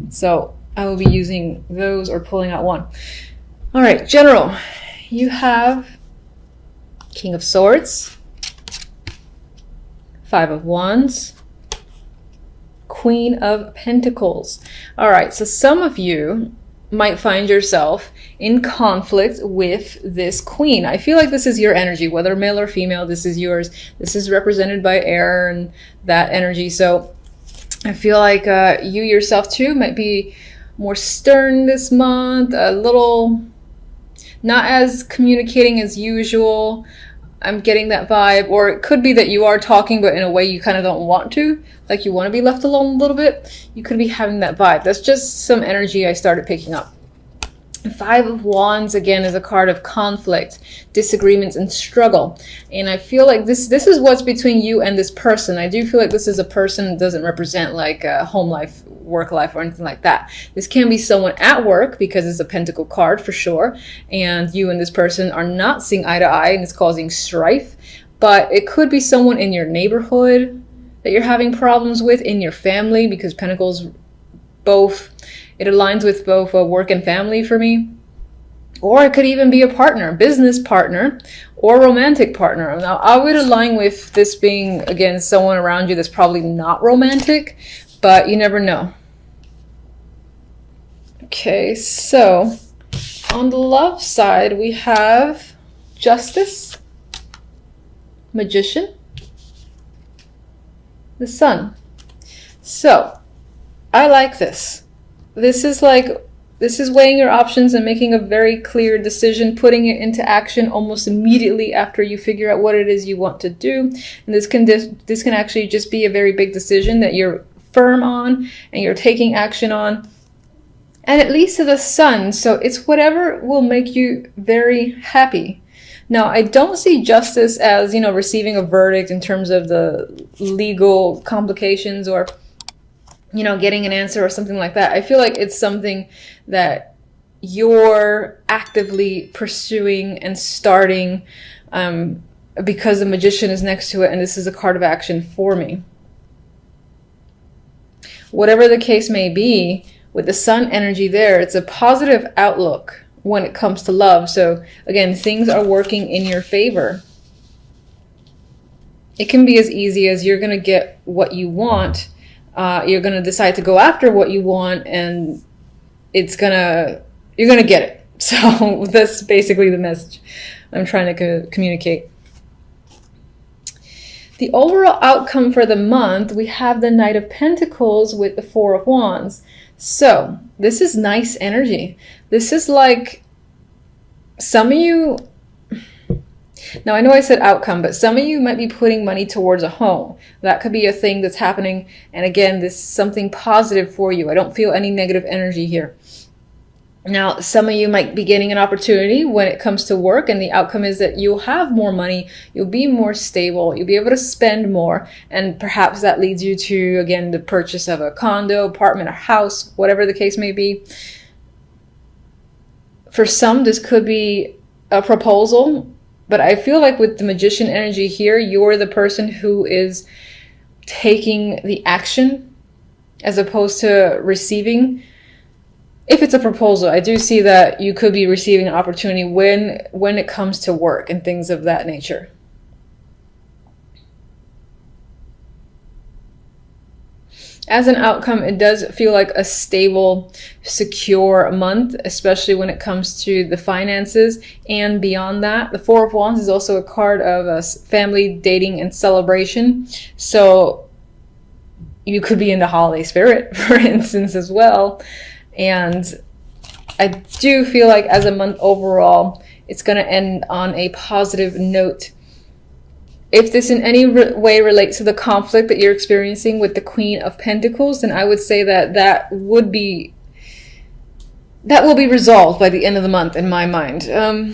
So I will be using those or pulling out one. All right, general, you have King of Swords, Five of Wands, Queen of Pentacles. All right, so some of you might find yourself in conflict with this queen. I feel like this is your energy, whether male or female, this is yours. This is represented by air and that energy. So I feel like you yourself too might be more stern this month, a little not as communicating as usual. I'm getting that vibe. Or it could be that you are talking, but in a way you kind of don't want to. Like you want to be left alone a little bit. You could be having that vibe. That's just some energy I started picking up. Five of Wands, again, is a card of conflict, disagreements, and struggle. And I feel like this is what's between you and this person. I do feel like this is a person that doesn't represent like a home life, work life, or anything like that. This can be someone at work because it's a pentacle card for sure. And you and this person are not seeing eye to eye and it's causing strife. But it could be someone in your neighborhood that you're having problems with, in your family, because pentacles both... It aligns with both work and family for me. Or it could even be a partner, business partner, or romantic partner. Now, I would align with this being, again, someone around you that's probably not romantic, but you never know. Okay, so on the love side, we have Justice, Magician, the Sun. So, I like this. This is weighing your options and making a very clear decision, putting it into action almost immediately after you figure out what it is you want to do. And this can actually just be a very big decision that you're firm on and you're taking action on. And it leads to the Sun, so it's whatever will make you very happy. Now, I don't see Justice as, receiving a verdict in terms of the legal complications or getting an answer or something like that. I feel like it's something that you're actively pursuing and starting because the Magician is next to it, and this is a card of action for me. Whatever the case may be, with the Sun energy there, it's a positive outlook when it comes to love. So again, things are working in your favor. It can be as easy as you're going to get what you want. You're going to decide to go after what you want, and you're going to get it. So that's basically the message I'm trying to communicate. The overall outcome for the month, we have the Knight of Pentacles with the Four of Wands. So this is nice energy. This is like some of you... Now, I know I said outcome, but some of you might be putting money towards a home. That could be a thing that's happening. And again, this is something positive for you. I don't feel any negative energy here. Now, some of you might be getting an opportunity when it comes to work, and the outcome is that you'll have more money, you'll be more stable, you'll be able to spend more, and perhaps that leads you to, again, the purchase of a condo, apartment, or house, whatever the case may be. For some, this could be a proposal. But I feel like with the Magician energy here, you're the person who is taking the action as opposed to receiving. If it's a proposal, I do see that you could be receiving an opportunity when it comes to work and things of that nature. As an outcome, it does feel like a stable, secure month, especially when it comes to the finances. And beyond that, the Four of Wands is also a card of family, dating, and celebration. So you could be in the holiday spirit, for instance, as well. And I do feel like as a month overall, it's going to end on a positive note. If this in any way relates to the conflict that you're experiencing with the Queen of Pentacles, then I would say that will be resolved by the end of the month in my mind. All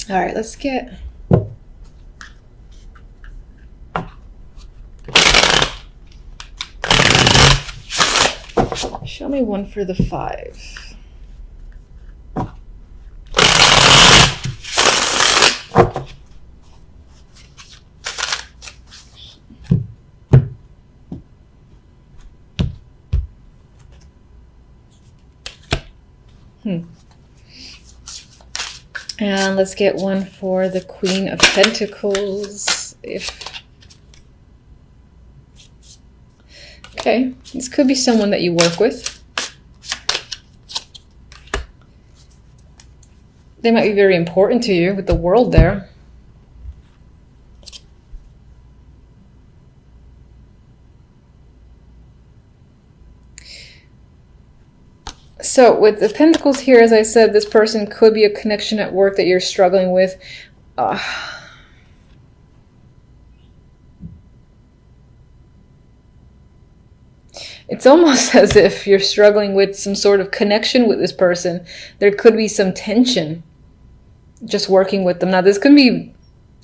right, let's get... Show me one for the 5. And let's get one for the Queen of Pentacles. Okay, this could be someone that you work with. They might be very important to you with the World there. So with the Pentacles here, as I said, this person could be a connection at work that you're struggling with. It's almost as if you're struggling with some sort of connection with this person. There could be some tension just working with them. Now, this can be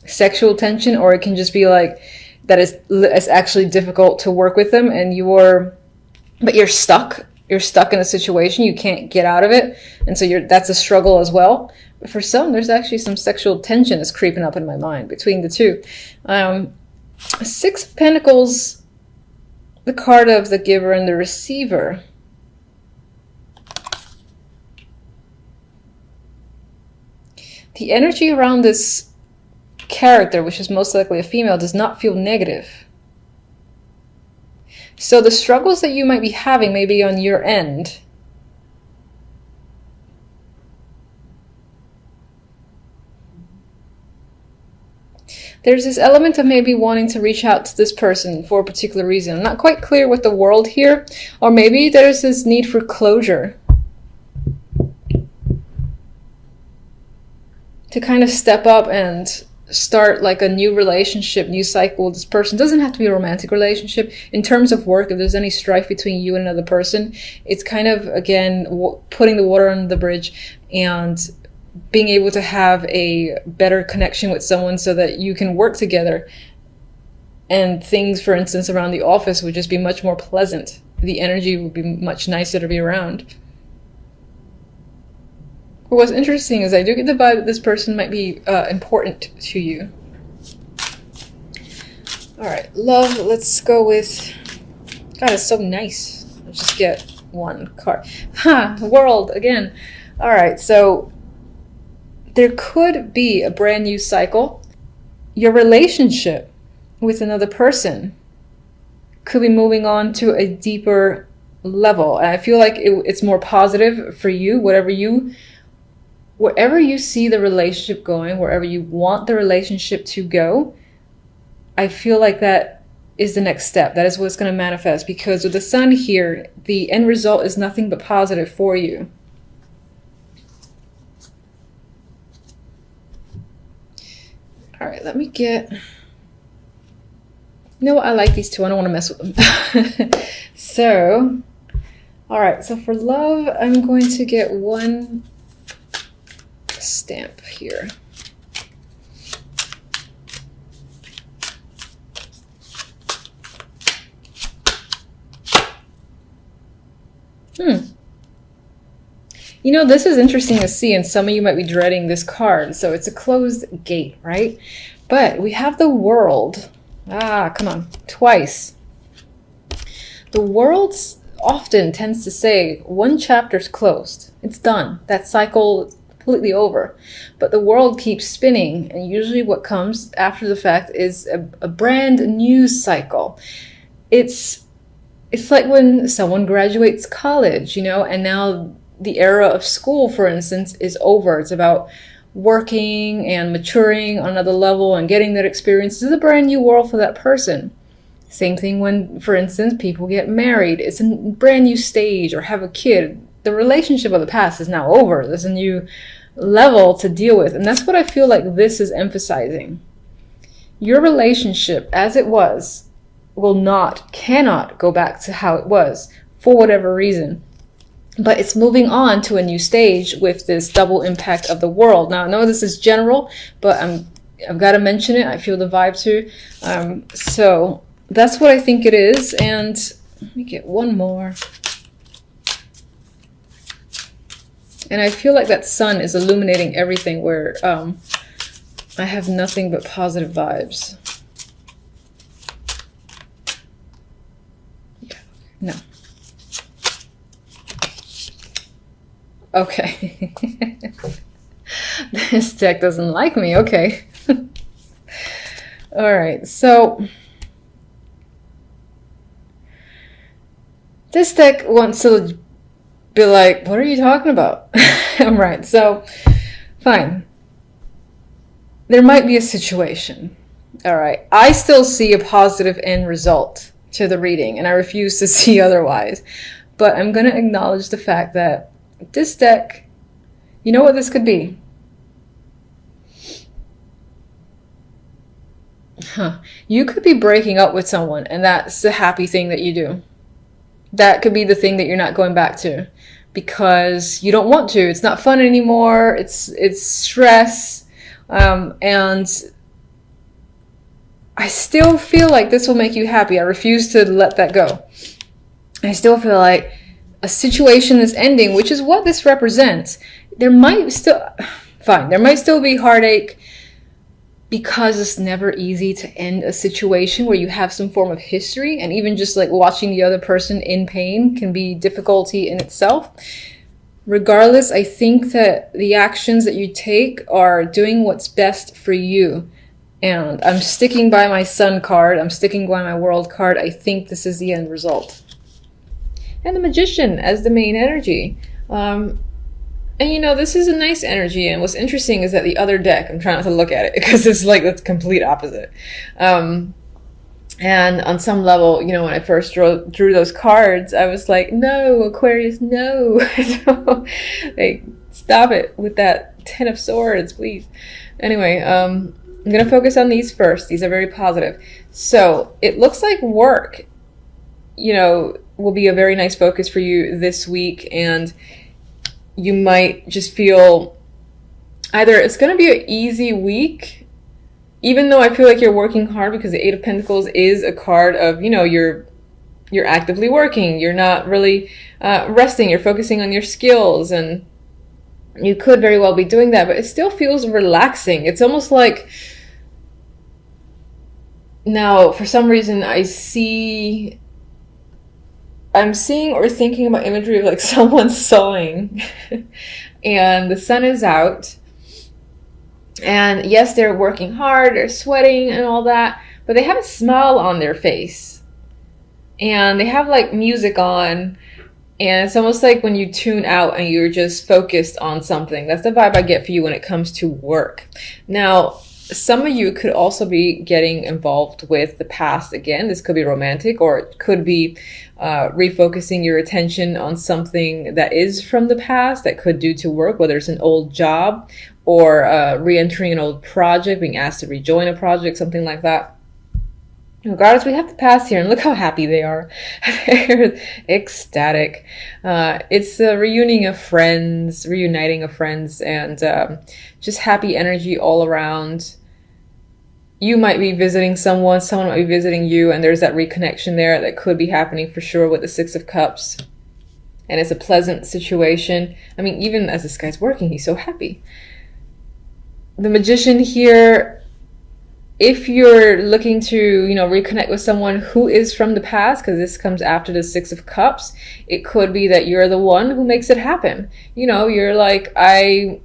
sexual tension, or it can just be like that it's actually difficult to work with them, and but you're stuck. You're stuck in a situation. You can't get out of it, and so that's a struggle as well. But for some, there's actually some sexual tension that's creeping up in my mind between the two. Six of Pentacles, the card of the giver and the receiver. The energy around this character, which is most likely a female, does not feel negative. So the struggles that you might be having may be on your end. There's this element of maybe wanting to reach out to this person for a particular reason. I'm not quite clear with the World here. Or maybe there's this need for closure. To kind of step up and start like a new relationship, new cycle with this person. It doesn't have to be a romantic relationship. In terms of work, if there's any strife between you and another person, it's kind of, again, putting the water under the bridge and being able to have a better connection with someone so that you can work together. And things, for instance, around the office would just be much more pleasant. The energy would be much nicer to be around. But what's interesting is I do get the vibe that this person might be important to you. All right, love, let's go with... God, it's so nice. Let's just get one card. World, again. All right, so there could be a brand new cycle. Your relationship with another person could be moving on to a deeper level. And I feel like it's more positive for you, wherever you see the relationship going, wherever you want the relationship to go, I feel like that is the next step. That is what's going to manifest, because with the Sun here, the end result is nothing but positive for you. All right, let me get... You know what? I like these two. I don't want to mess with them. So, all right. So for love, I'm going to get one stamp here. You know, this is interesting to see, and some of you might be dreading this card. So it's a closed gate, right? But we have the World. Come on, twice. The World often tends to say one chapter's closed. It's done. That cycle is completely over. But the World keeps spinning, and usually what comes after the fact is a brand new cycle. It's like when someone graduates college, you know, and now the era of school, for instance, is over. It's about working and maturing on another level and getting that experience. This is a brand new world for that person. Same thing when, for instance, people get married. It's a brand new stage, or have a kid. The relationship of the past is now over. There's a new level to deal with. And that's what I feel like this is emphasizing. Your relationship as it was cannot go back to how it was for whatever reason. But it's moving on to a new stage with this double impact of the World. Now, I know this is general, but I've got to mention it. I feel the vibe too. So that's what I think it is. And let me get one more. And I feel like that Sun is illuminating everything, where I have nothing but positive vibes. Yeah, no. Okay. This deck doesn't like me. Okay. All right. So this deck wants to be like, what are you talking about? Right. So fine. There might be a situation. All right. I still see a positive end result to the reading, and I refuse to see otherwise. But I'm going to acknowledge the fact that this deck, you know what this could be? You could be breaking up with someone, and that's the happy thing that you do. That could be the thing that you're not going back to because you don't want to. It's not fun anymore. It's stress. And I still feel like this will make you happy. I refuse to let that go. I still feel like a situation is ending, which is what this represents. There might still be heartache because it's never easy to end a situation where you have some form of history, and even just like watching the other person in pain can be difficulty in itself. Regardless, I think that the actions that you take are doing what's best for you. And I'm sticking by my Sun card. I'm sticking by my World card. I think this is the end result. And the Magician as the main energy. And you know, this is a nice energy. And what's interesting is that the other deck, I'm trying not to look at it because it's like the complete opposite. And on some level, you know, when I first drew those cards, I was like, no, Aquarius, no. Like, stop it with that 10 of Swords, please. Anyway, I'm going to focus on these first. These are very positive. So it looks like work, you know, will be a very nice focus for you this week. And you might just feel either it's going to be an easy week, even though I feel like you're working hard, because the Eight of Pentacles is a card of, you know, you're actively working. You're not really resting. You're focusing on your skills, and you could very well be doing that, but it still feels relaxing. It's almost like, now, for some reason, I'm seeing or thinking about imagery of like someone sewing and the sun is out. And yes, they're working hard, they're sweating and all that, but they have a smile on their face. And they have like music on, and it's almost like when you tune out and you're just focused on something. That's the vibe I get for you when it comes to work. Now, some of you could also be getting involved with the past again. This could be romantic, or it could be refocusing your attention on something that is from the past that could do to work, whether it's an old job or re-entering an old project, being asked to rejoin a project, something like that. Regardless, we have the past here, and look how happy they are. They're ecstatic. It's a reuniting of friends, and just happy energy all around. You might be visiting someone might be visiting you, and there's that reconnection there that could be happening for sure with the Six of Cups. And it's a pleasant situation. I mean, even as this guy's working, he's so happy. The Magician here, if you're looking to, you know, reconnect with someone who is from the past, because this comes after the Six of Cups, it could be that you're the one who makes it happen. You know, you're like, I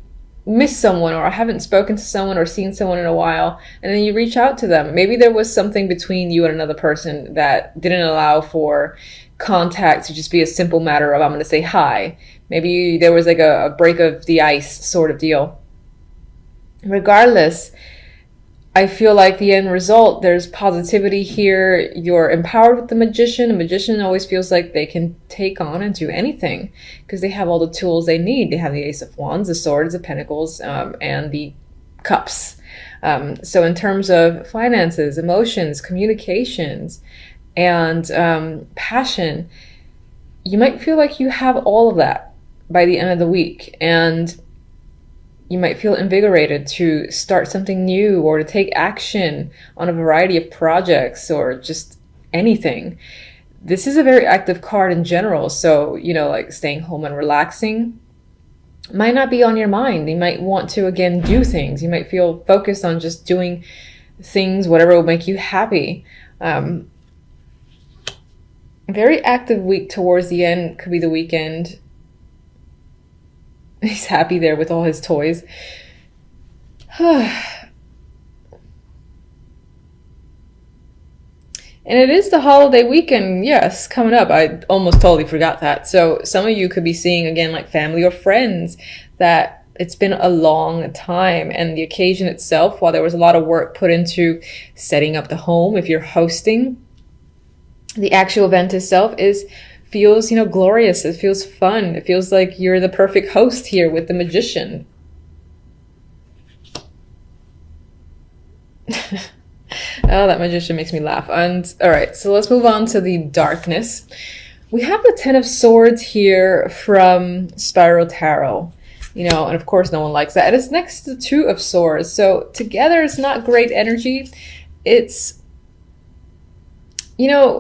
miss someone, or I haven't spoken to someone or seen someone in a while, and then you reach out to them. Maybe there was something between you and another person that didn't allow for contact to just be a simple matter of, I'm going to say hi. Maybe there was like a break of the ice sort of deal. Regardless, I feel like the end result, there's positivity here. You're empowered with the Magician. A magician always feels like they can take on and do anything because they have all the tools they need. They have the Ace of Wands, the Swords, the Pentacles, and the Cups. So in terms of finances, emotions, communications, and passion, you might feel like you have all of that by the end of the week. And you might feel invigorated to start something new or to take action on a variety of projects or just anything. This is a very active card in general. So, you know, like staying home and relaxing might not be on your mind. You might want to, again, do things. You might feel focused on just doing things, whatever will make you happy. Very active week towards the end. Could be the weekend. He's happy there with all his toys. And it is the holiday weekend, yes, coming up. I almost totally forgot that. So some of you could be seeing, again, like family or friends, that it's been a long time. And the occasion itself, while there was a lot of work put into setting up the home, if you're hosting, the actual event itself feels, glorious. It feels fun. It feels like you're the perfect host here with the Magician. Oh, that Magician makes me laugh. And all right, so let's move on to the darkness. We have the Ten of Swords here from Spiral Tarot, and of course no one likes that. And it's next to the Two of Swords. So together it's not great energy. It's,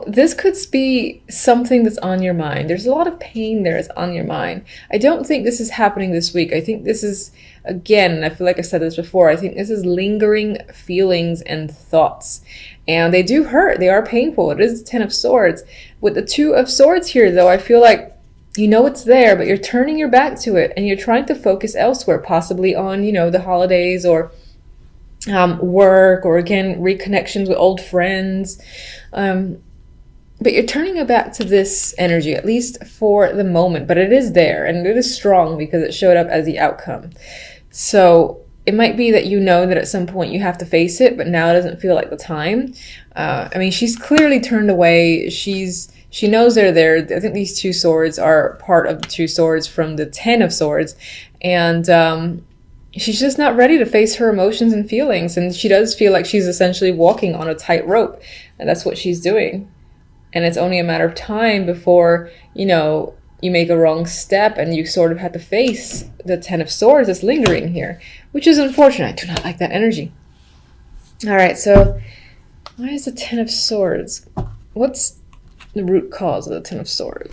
this could be something that's on your mind. There's a lot of pain there that's on your mind. I don't think this is happening this week. I think this is, again, I feel like I said this before, I think this is lingering feelings and thoughts. And they do hurt. They are painful. It is the Ten of Swords. With the Two of Swords here, though, I feel like it's there, but you're turning your back to it and you're trying to focus elsewhere, possibly on, the holidays or work, or again, reconnections with old friends. But you're turning it back to this energy, at least for the moment. But it is there, and it is strong because it showed up as the outcome. So it might be that that at some point you have to face it, but now it doesn't feel like the time. She's clearly turned away. She knows they're there. I think these two swords are part of the two swords from the Ten of Swords. And she's just not ready to face her emotions and feelings. And she does feel like she's essentially walking on a tightrope. And that's what she's doing. And it's only a matter of time before, you make a wrong step and you sort of have to face the Ten of Swords that's lingering here, which is unfortunate. I do not like that energy. All right, so why is the Ten of Swords? What's the root cause of the Ten of Swords?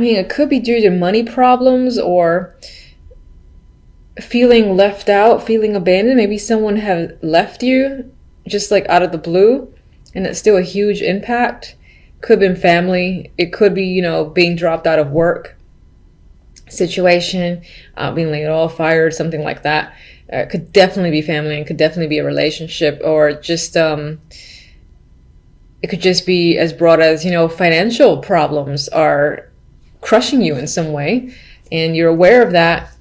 It could be due to money problems or feeling left out, feeling abandoned. Maybe someone has left you just like out of the blue, and it's still a huge impact. Could have been family. It could be, being dropped out of work situation, being laid off, fired, something like that. It could definitely be family, and could definitely be a relationship, or just it could just be as broad as, financial problems are crushing you in some way, and you're aware of that.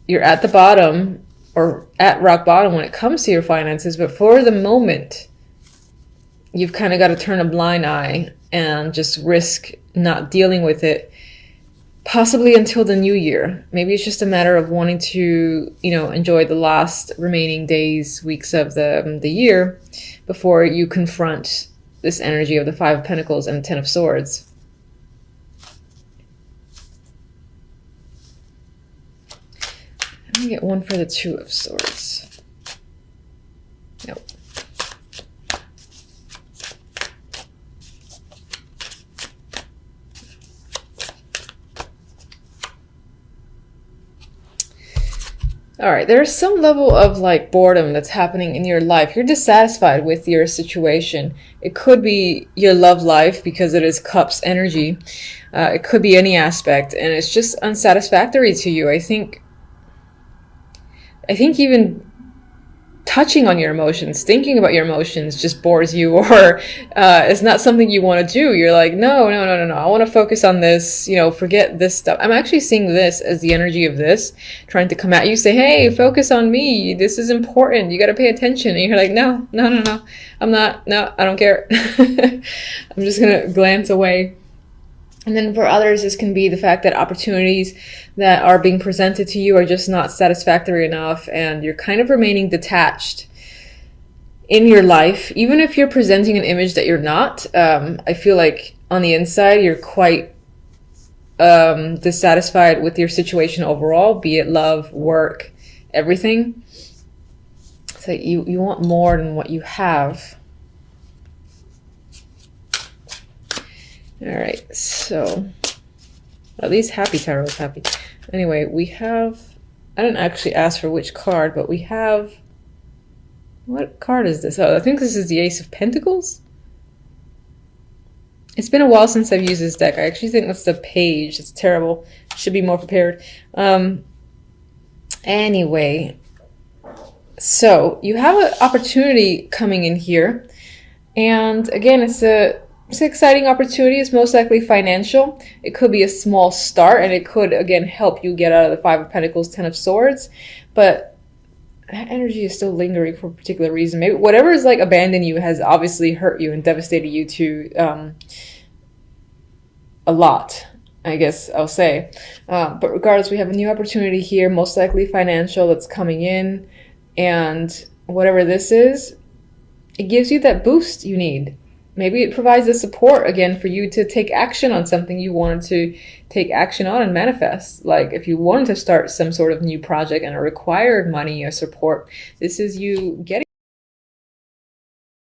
You're at the bottom, or at rock bottom when it comes to your finances, but for the moment you've kind of got to turn a blind eye and just risk not dealing with it, possibly until the new year. Maybe it's just a matter of wanting to, enjoy the last remaining days, weeks of the year before you confront this energy of the Five of Pentacles and the Ten of Swords. Let me get one for the Two of Swords. Nope. All right, there's some level of like boredom that's happening in your life. You're dissatisfied with your situation. It could be your love life because it is Cups energy. It could be any aspect, and it's just unsatisfactory to you. I think even touching on your emotions, thinking about your emotions just bores you, or it's not something you want to do. You're like, no. I want to focus on this, forget this stuff. I'm actually seeing this as the energy of this trying to come at you, say, hey, focus on me. This is important. You got to pay attention. And you're like, no. I'm not. No, I don't care. I'm just going to glance away. And then for others, this can be the fact that opportunities that are being presented to you are just not satisfactory enough, and you're kind of remaining detached in your life. Even if you're presenting an image that you're not, I feel like on the inside, you're quite dissatisfied with your situation overall, be it love, work, everything. So you want more than what you have. All right, so at least Happy Tarot is happy. Anyway, we have, I didn't actually ask for which card, but we have, what card is this? Oh, I think this is the Ace of Pentacles. It's been a while since I've used this deck. I actually think that's the Page. It's terrible. Should be more prepared. Anyway, so you have an opportunity coming in here. And again, it's an exciting opportunity. It's most likely financial. It could be a small start, and it could, again, help you get out of the Five of Pentacles, Ten of Swords. But that energy is still lingering for a particular reason. Maybe whatever is like abandoned you has obviously hurt you and devastated you to a lot, I guess I'll say. But regardless, we have a new opportunity here, most likely financial, that's coming in. And whatever this is, it gives you that boost you need. Maybe it provides the support again for you to take action on something you wanted to take action on and manifest. Like if you wanted to start some sort of new project and it required money or support, this is you getting